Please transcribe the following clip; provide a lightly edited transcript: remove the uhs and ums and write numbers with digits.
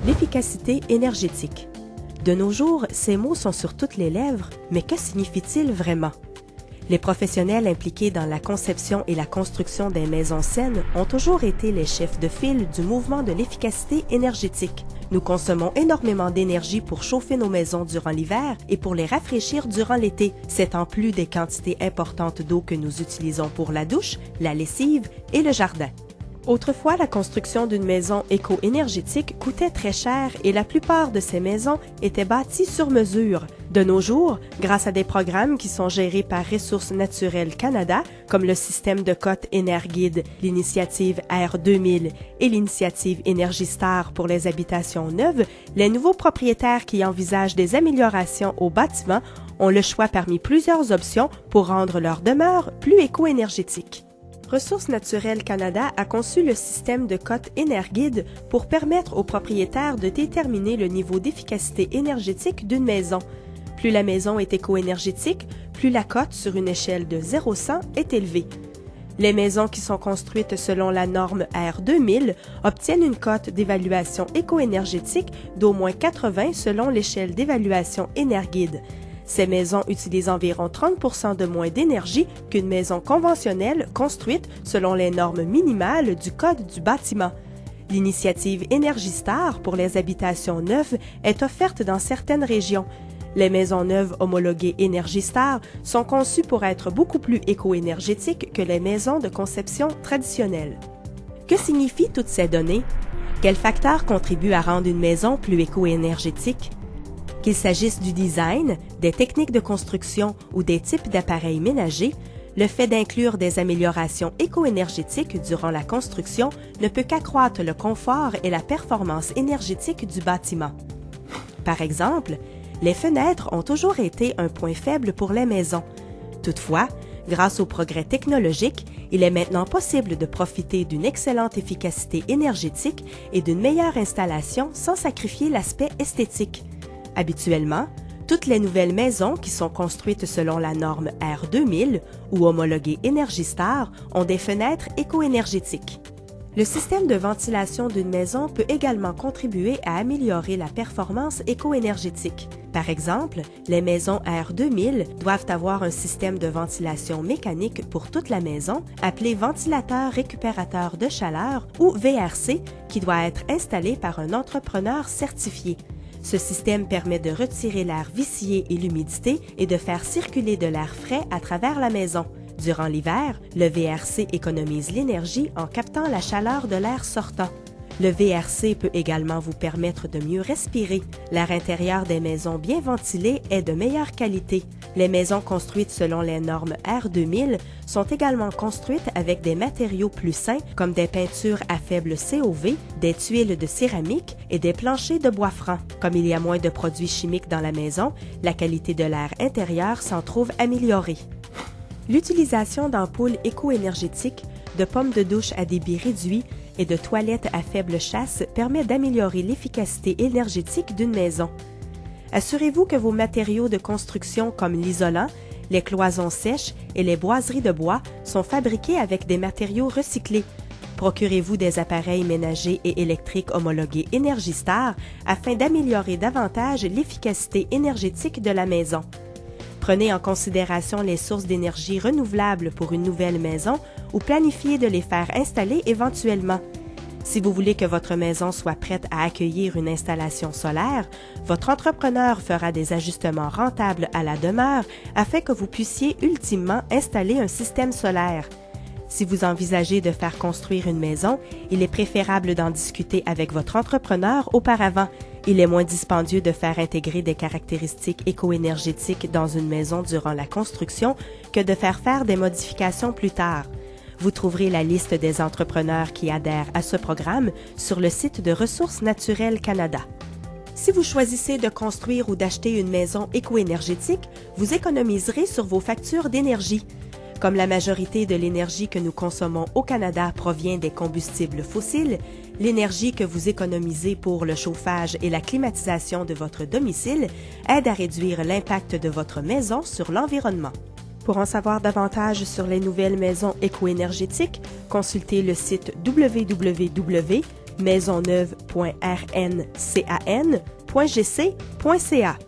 L'efficacité énergétique. De nos jours, ces mots sont sur toutes les lèvres, mais que signifie-t-il vraiment? Les professionnels impliqués dans la conception et la construction des maisons saines ont toujours été les chefs de file du mouvement de l'efficacité énergétique. Nous consommons énormément d'énergie pour chauffer nos maisons durant l'hiver et pour les rafraîchir durant l'été, c'est en plus des quantités importantes d'eau que nous utilisons pour la douche, la lessive et le jardin. Autrefois, la construction d'une maison éco-énergétique coûtait très cher et la plupart de ces maisons étaient bâties sur mesure. De nos jours, grâce à des programmes qui sont gérés par Ressources naturelles Canada, comme le système de cote EnerGuide, l'initiative R2000 et l'initiative EnergyStar pour les habitations neuves, les nouveaux propriétaires qui envisagent des améliorations au bâtiment ont le choix parmi plusieurs options pour rendre leur demeure plus éco-énergétique. Ressources naturelles Canada a conçu le système de cote EnerGuide pour permettre aux propriétaires de déterminer le niveau d'efficacité énergétique d'une maison. Plus la maison est éco-énergétique, plus la cote sur une échelle de 0-100 est élevée. Les maisons qui sont construites selon la norme R2000 obtiennent une cote d'évaluation éco-énergétique d'au moins 80 selon l'échelle d'évaluation EnerGuide. Ces maisons utilisent environ 30% de moins d'énergie qu'une maison conventionnelle construite selon les normes minimales du Code du bâtiment. L'initiative EnergyStar pour les habitations neuves est offerte dans certaines régions. Les maisons neuves homologuées EnergyStar sont conçues pour être beaucoup plus éco-énergétiques que les maisons de conception traditionnelles. Que signifient toutes ces données? Quels facteurs contribuent à rendre une maison plus éco-énergétique? Qu'il s'agisse du design, des techniques de construction ou des types d'appareils ménagers, le fait d'inclure des améliorations éco-énergétiques durant la construction ne peut qu'accroître le confort et la performance énergétique du bâtiment. Par exemple, les fenêtres ont toujours été un point faible pour les maisons. Toutefois, grâce au progrès technologique, il est maintenant possible de profiter d'une excellente efficacité énergétique et d'une meilleure installation sans sacrifier l'aspect esthétique. Habituellement, toutes les nouvelles maisons qui sont construites selon la norme R2000 ou homologuées EnergyStar ont des fenêtres éco-énergétiques. Le système de ventilation d'une maison peut également contribuer à améliorer la performance éco-énergétique. Par exemple, les maisons R2000 doivent avoir un système de ventilation mécanique pour toute la maison, appelé ventilateur récupérateur de chaleur ou VRC, qui doit être installé par un entrepreneur certifié. Ce système permet de retirer l'air vicié et l'humidité et de faire circuler de l'air frais à travers la maison. Durant l'hiver, le VRC économise l'énergie en captant la chaleur de l'air sortant. Le VRC peut également vous permettre de mieux respirer. L'air intérieur des maisons bien ventilées est de meilleure qualité. Les maisons construites selon les normes R2000 sont également construites avec des matériaux plus sains comme des peintures à faible COV, des tuiles de céramique et des planchers de bois franc. Comme il y a moins de produits chimiques dans la maison, la qualité de l'air intérieur s'en trouve améliorée. L'utilisation d'ampoules éco-énergétiques, de pommes de douche à débit réduit et de toilettes à faible chasse permet d'améliorer l'efficacité énergétique d'une maison. Assurez-vous que vos matériaux de construction comme l'isolant, les cloisons sèches et les boiseries de bois sont fabriqués avec des matériaux recyclés. Procurez-vous des appareils ménagers et électriques homologués EnergyStar afin d'améliorer davantage l'efficacité énergétique de la maison. Prenez en considération les sources d'énergie renouvelables pour une nouvelle maison ou planifiez de les faire installer éventuellement. Si vous voulez que votre maison soit prête à accueillir une installation solaire, votre entrepreneur fera des ajustements rentables à la demeure afin que vous puissiez ultimement installer un système solaire. Si vous envisagez de faire construire une maison, il est préférable d'en discuter avec votre entrepreneur auparavant. Il est moins dispendieux de faire intégrer des caractéristiques éco-énergétiques dans une maison durant la construction que de faire des modifications plus tard. Vous trouverez la liste des entrepreneurs qui adhèrent à ce programme sur le site de Ressources naturelles Canada. Si vous choisissez de construire ou d'acheter une maison éco-énergétique, vous économiserez sur vos factures d'énergie. Comme la majorité de l'énergie que nous consommons au Canada provient des combustibles fossiles, l'énergie que vous économisez pour le chauffage et la climatisation de votre domicile aide à réduire l'impact de votre maison sur l'environnement. Pour en savoir davantage sur les nouvelles maisons éco-énergétiques, consultez le site www.ressourcesnaturelles.ca. maisonneuve.rncan.gc.ca.